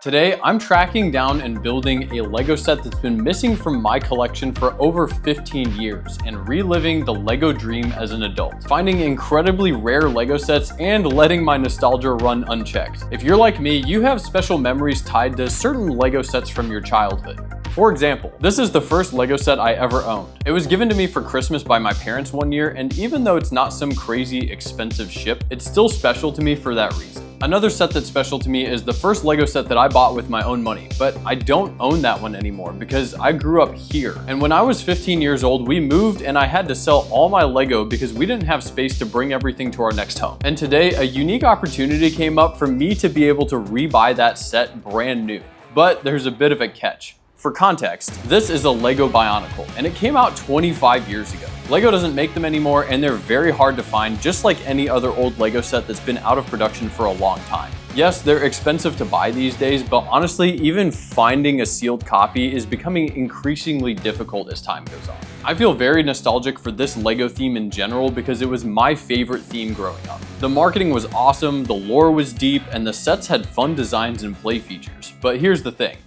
Today, I'm tracking down and building a Lego set that's been missing from my collection for over 15 years and reliving the Lego dream as an adult, finding incredibly rare Lego sets and letting my nostalgia run unchecked. If you're like me, you have special memories tied to certain Lego sets from your childhood. For example, this is the first Lego set I ever owned. It was given to me for Christmas by my parents one year, and even though it's not some crazy expensive ship, it's still special to me for that reason. Another set that's special to me is the first Lego set that I bought with my own money, but I don't own that one anymore because I grew up here. And when I was 15 years old, we moved and I had to sell all my Lego because we didn't have space to bring everything to our next home. And today, a unique opportunity came up for me to be able to rebuy that set brand new. But there's a bit of a catch. For context, this is a Lego Bionicle, and it came out 25 years ago. Lego doesn't make them anymore, and they're very hard to find, just like any other old Lego set that's been out of production for a long time. Yes, they're expensive to buy these days, but honestly, even finding a sealed copy is becoming increasingly difficult as time goes on. I feel very nostalgic for this Lego theme in general because it was my favorite theme growing up. The marketing was awesome, the lore was deep, and the sets had fun designs and play features. But here's the thing.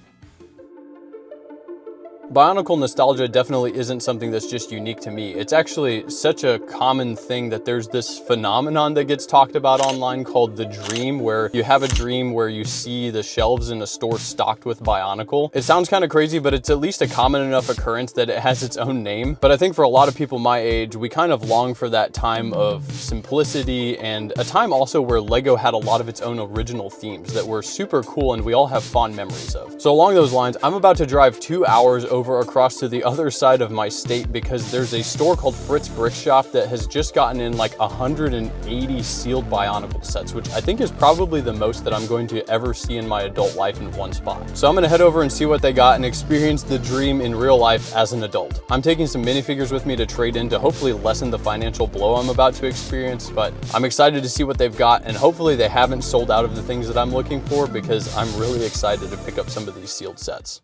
Bionicle nostalgia definitely isn't something that's just unique to me. It's actually such a common thing that there's this phenomenon that gets talked about online called the dream, where you have a dream where you see the shelves in a store stocked with Bionicle. It sounds kind of crazy, but it's at least a common enough occurrence that it has its own name. But I think for a lot of people my age, we kind of long for that time of simplicity and a time also where Lego had a lot of its own original themes that were super cool and we all have fond memories of. So along those lines, I'm about to drive 2 hours over across to the other side of my state because there's a store called Fritz Brick Shop that has just gotten in like 180 sealed Bionicle sets, which I think is probably the most that I'm going to ever see in my adult life in one spot. So I'm gonna head over and see what they got and experience the dream in real life as an adult. I'm taking some minifigures with me to trade in to hopefully lessen the financial blow I'm about to experience, but I'm excited to see what they've got and hopefully they haven't sold out of the things that I'm looking for because I'm really excited to pick up some of these sealed sets.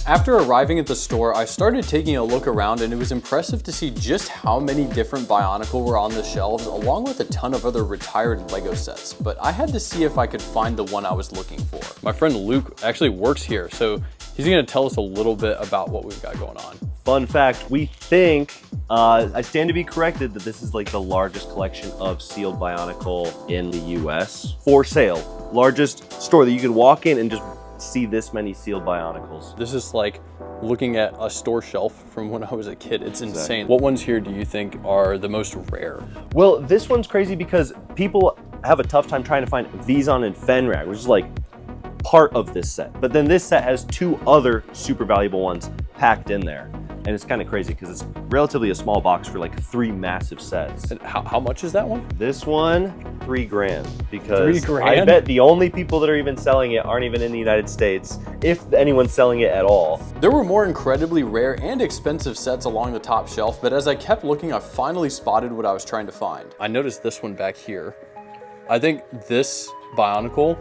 After arriving at the store, I started taking a look around and it was impressive to see just how many different Bionicle were on the shelves, along with a ton of other retired Lego sets. But I had to see if I could find the one I was looking for. My friend Luke actually works here, so he's gonna tell us a little bit about what we've got going on. Fun fact, we think, I stand to be corrected, that this is like the largest collection of sealed Bionicle in the US for sale. Largest store that you can walk in and just see this many sealed Bionicles. This is like looking at a store shelf from when I was a kid. It's insane. What ones here do you think are the most rare? Well, this one's crazy because people have a tough time trying to find Vizon and Fenrag, which is like part of this set. But then this set has 2 other super valuable ones packed in there. And it's kind of crazy because it's relatively a small box for like 3 massive sets. And how much is that one? This one, $3 grand. Because 3 grand? I bet the only people that are even selling it aren't even in the United States, if anyone's selling it at all. There were more incredibly rare and expensive sets along the top shelf, but as I kept looking, I finally spotted what I was trying to find. I noticed this one back here. I think this Bionicle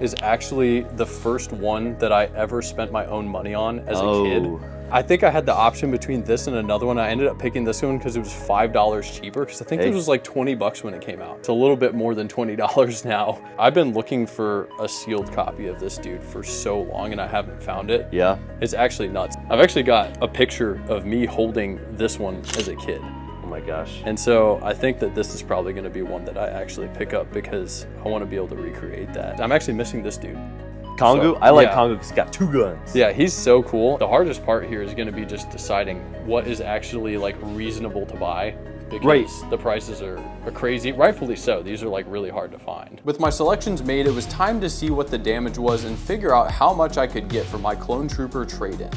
is actually the first one that I ever spent my own money on as a kid. I think I had the option between this and another one. I ended up picking this one because it was $5 cheaper, because I think this was like 20 bucks when it came out. It's a little bit more than $20 now. I've been looking for a sealed copy of this dude for so long and I haven't found it. Yeah. It's actually nuts. I've actually got a picture of me holding this one as a kid. Oh my gosh. And so I think that this is probably gonna be one that I actually pick up because I wanna be able to recreate that. I'm actually missing this dude. Kongu? I like Kongu because he's got 2 guns. Yeah, he's so cool. The hardest part here is going to be just deciding what is actually like reasonable to buy, because the prices are crazy. Rightfully so. These are like really hard to find. With my selections made, it was time to see what the damage was and figure out how much I could get for my Clone Trooper trade-in.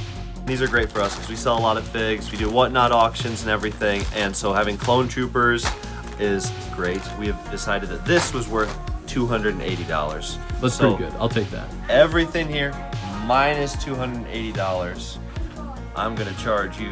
These are great for us because we sell a lot of figs, we do whatnot auctions and everything, and so having Clone Troopers is great. We have decided that this was worth $280. That's pretty good. I'll take that. Everything here minus $280. I'm gonna charge you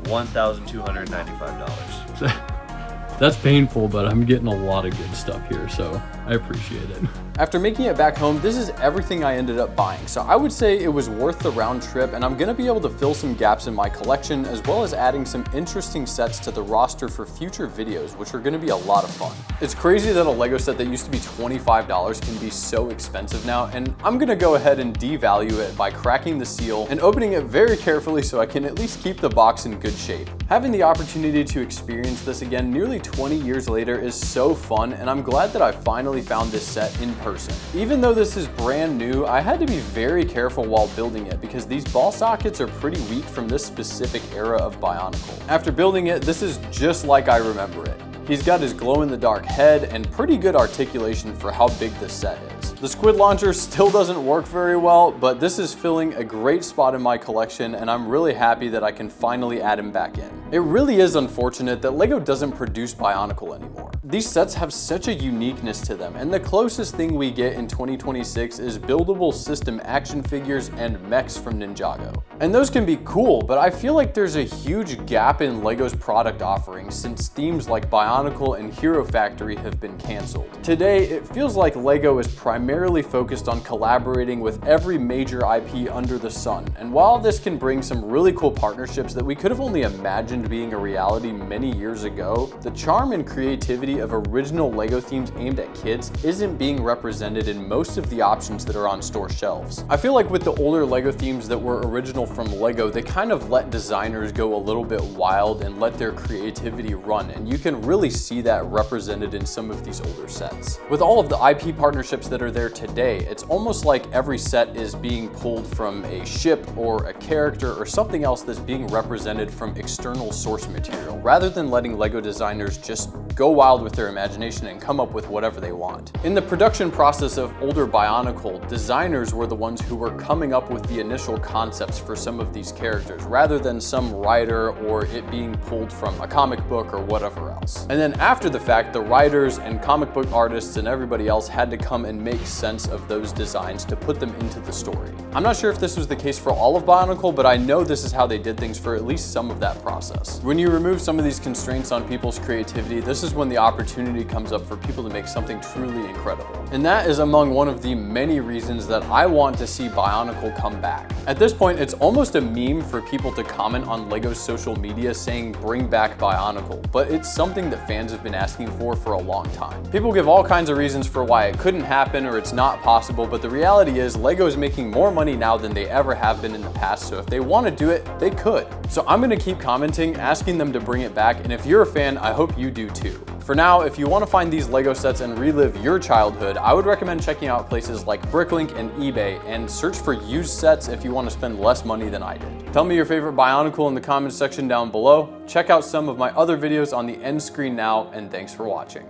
$1,295. That's painful, but I'm getting a lot of good stuff here, so I appreciate it. After making it back home, this is everything I ended up buying, so I would say it was worth the round trip, and I'm gonna be able to fill some gaps in my collection, as well as adding some interesting sets to the roster for future videos, which are gonna be a lot of fun. It's crazy that a Lego set that used to be $25 can be so expensive now, and I'm gonna go ahead and devalue it by cracking the seal and opening it very carefully so I can at least keep the box in good shape. Having the opportunity to experience this again nearly 20 years later is so fun, and I'm glad that I finally found this set in person. Even though this is brand new, I had to be very careful while building it because these ball sockets are pretty weak from this specific era of Bionicle. After building it, this is just like I remember it. He's got his glow-in-the-dark head and pretty good articulation for how big this set is. The squid launcher still doesn't work very well, but this is filling a great spot in my collection, and I'm really happy that I can finally add him back in. It really is unfortunate that Lego doesn't produce Bionicle anymore. These sets have such a uniqueness to them, and the closest thing we get in 2026 is buildable system action figures and mechs from Ninjago. And those can be cool, but I feel like there's a huge gap in Lego's product offerings since themes like Bionicle and Hero Factory have been canceled. Today, it feels like Lego is primarily focused on collaborating with every major IP under the sun, and while this can bring some really cool partnerships that we could have only imagined being a reality many years ago, the charm and creativity of original Lego themes aimed at kids isn't being represented in most of the options that are on store shelves. I feel like with the older Lego themes that were original from Lego, they kind of let designers go a little bit wild and let their creativity run, and you can really see that represented in some of these older sets. With all of the IP partnerships that are there today, it's almost like every set is being pulled from a ship or a character or something else that's being represented from external source material, rather than letting Lego designers just go wild with their imagination and come up with whatever they want. In the production process of older Bionicle, designers were the ones who were coming up with the initial concepts for some of these characters, rather than some writer or it being pulled from a comic book or whatever else. And then after the fact, the writers and comic book artists and everybody else had to come and make sense of those designs to put them into the story. I'm not sure if this was the case for all of Bionicle, but I know this is how they did things for at least some of that process. When you remove some of these constraints on people's creativity, this is when the opportunity comes up for people to make something truly incredible. And that is among one of the many reasons that I want to see Bionicle come back. At this point, it's almost a meme for people to comment on Lego's social media saying bring back Bionicle, but it's something that fans have been asking for a long time. People give all kinds of reasons for why it couldn't happen or it's not possible, but the reality is Lego is making more money now than they ever have been in the past, so if they want to do it, they could. So I'm going to keep commenting, asking them to bring it back, and if you're a fan, I hope you do too. For now, if you want to find these Lego sets and relive your childhood, I would recommend checking out places like Bricklink and eBay and search for used sets if you want to spend less money than I did. Tell me your favorite Bionicle in the comments section down below. Check out some of my other videos on the end screen now, and thanks for watching.